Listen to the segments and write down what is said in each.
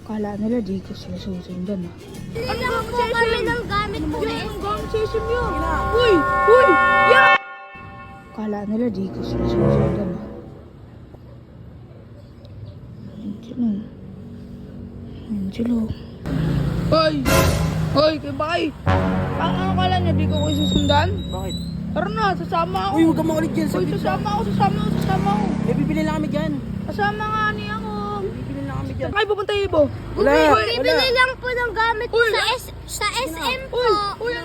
Kala nila di ko sila susundan ah. Ano po kami ng gamit po na Gamit sa SM yun. Uy! Uy! Yeah! Kala nila di ko sila susundan ah. Angelo. Angelo. Hoy! Hoy! Kibay! Ano kala niya di ko susundan? Bakit? Tara na, sasama ako. Uy, huwag kang makulit dyan. Uy, sasama ako. Eh, bibili lang kami dyan. Kasama nga niya ako. Bibili lang kami dyan. Saan kayo pupunta, Ibo? Wala. Bibili lang po ng gamit po sa SM po. Uy!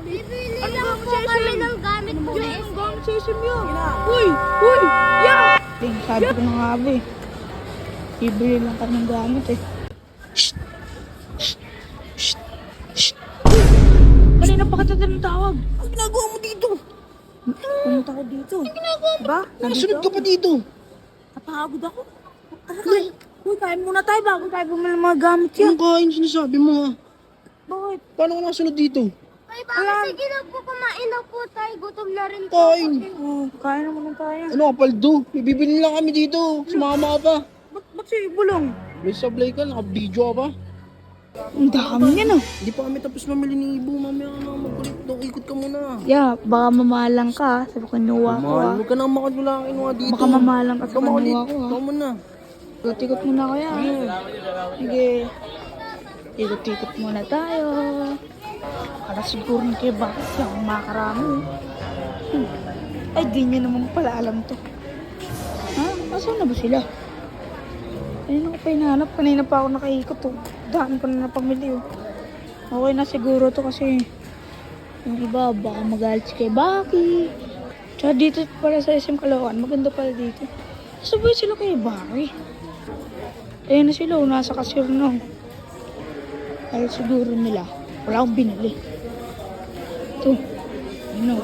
Bibili Ano lang gamit po sa SM? kami ng gamit po na Yan, SM. ang gamit sa SM yun. Ina. Uy! Uy! Yeah! Sabi ko na nga ba eh. Bibili lang kami ng gamit eh. Shh! Shh! Shh! Shh! Kanina pa kita ng tawag. Ang ginagawa mo dito? Pumunta ko dito. Diba? Nasunod ka pa dito. Napagod ako. Uy, kain muna tayo bago tayo bumili ng mga gamit yan. Anong kain sinasabi mo ha? Bakit? Paano ka nasunod dito? Ay, bakit sige na po, kumain na po tayo. Gutom na rin po. Kain. Oh, kain naman ng tayo. Ano ka, Paldo? Bibili lang kami dito. Sumama ka pa. Ba't si Bulong? May sablay ka, naka-video ka pa. Ang dami yan ah. Hindi pa kami tapos mamili ni Ibo. Mamaya ka na magkulit. Ikot ka muna. Yeah, baka mamalang ka sa kinuha ko ah. Huwag ka nang makadulangin mo dito. Baka mamalang ka sa Ikaw makulit. kinuha ko ah. Ikaw muna. Ikot-ikot muna ko yan. Sige. Ikot-ikot muna tayo. Para siguro na kayo bakit siya kung makakarami. Ay, di niya naman pala alam to. Ha? Asan na ba sila? Kanina ko pa hinahanap. Kanina pa ako nakaikot to. Daan ko na napamili oh. Okay na siguro to kasi yung iba baka magalit si kay Baki. Tsaka dito pala sa SM Caloocan, maganda pala dito. Sabay sila kay Baki. Ayun na sila, nasa cashier na. Kaya siguro nila, wala akong binili. Ito, yun o.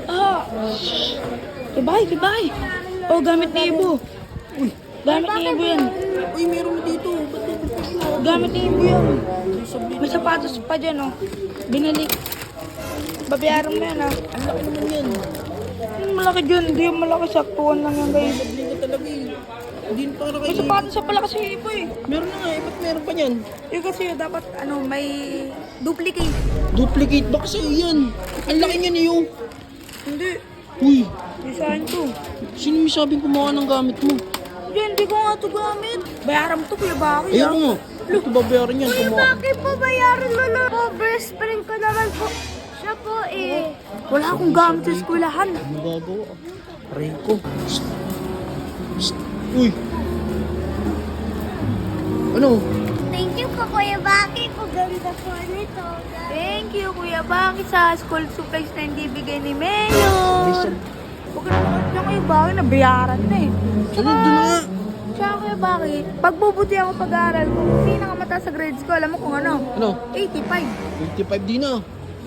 Ah! Kibay! Oh, gamit ni Ibo. Uy, Gamit ni Ibo yan. uy, meron na dito. Ba't dito pa siya? Gamit ni Ibo yan. May sablay. May sapatos pa dyan oh. Binili. Babayaran mo yan ah. Ang laki naman yan. Malaki dyan, hindi yung malaki. Saktuan lang yan guys. Sablay ka talaga eh. Hindi na para May kayo. sapatos pa pala kasi Ibo eh. Meron na nga eh. Ba't meron pa yan? Kasi dapat may duplicate. Duplicate ba kasi yan? Ang laki niyan eh yung. Hindi. Uy, Design to. sino may sabing kumuha ng gamit mo? Hindi ko nga ito gamit. Bayaran mo to kuya Baki. Ayoko nga. Ito babayaran yan. Uy, Kumuha. bakit po bayaran mo na po? Best friend ko naman po. Siya po eh. Wala akong gamit sa eskwelahan. Ano gagawa? Aray ko. Psst. Psst. Uy. Ano? Thank you po, Kuya Baki. Ang ganda po nito. Thank you kuya Baki sa school supplies na hindi bigay ni May Mayor. sab... Huwag ka naman niya kuya Baki, nabayaran na eh. Ano? Doon na nga. Tsaka kuya Baki, pagbubuti ako pag-aaral ko, pinakamataas sa grades ko, alam mo kung ano? Ano? 85. 55 din na.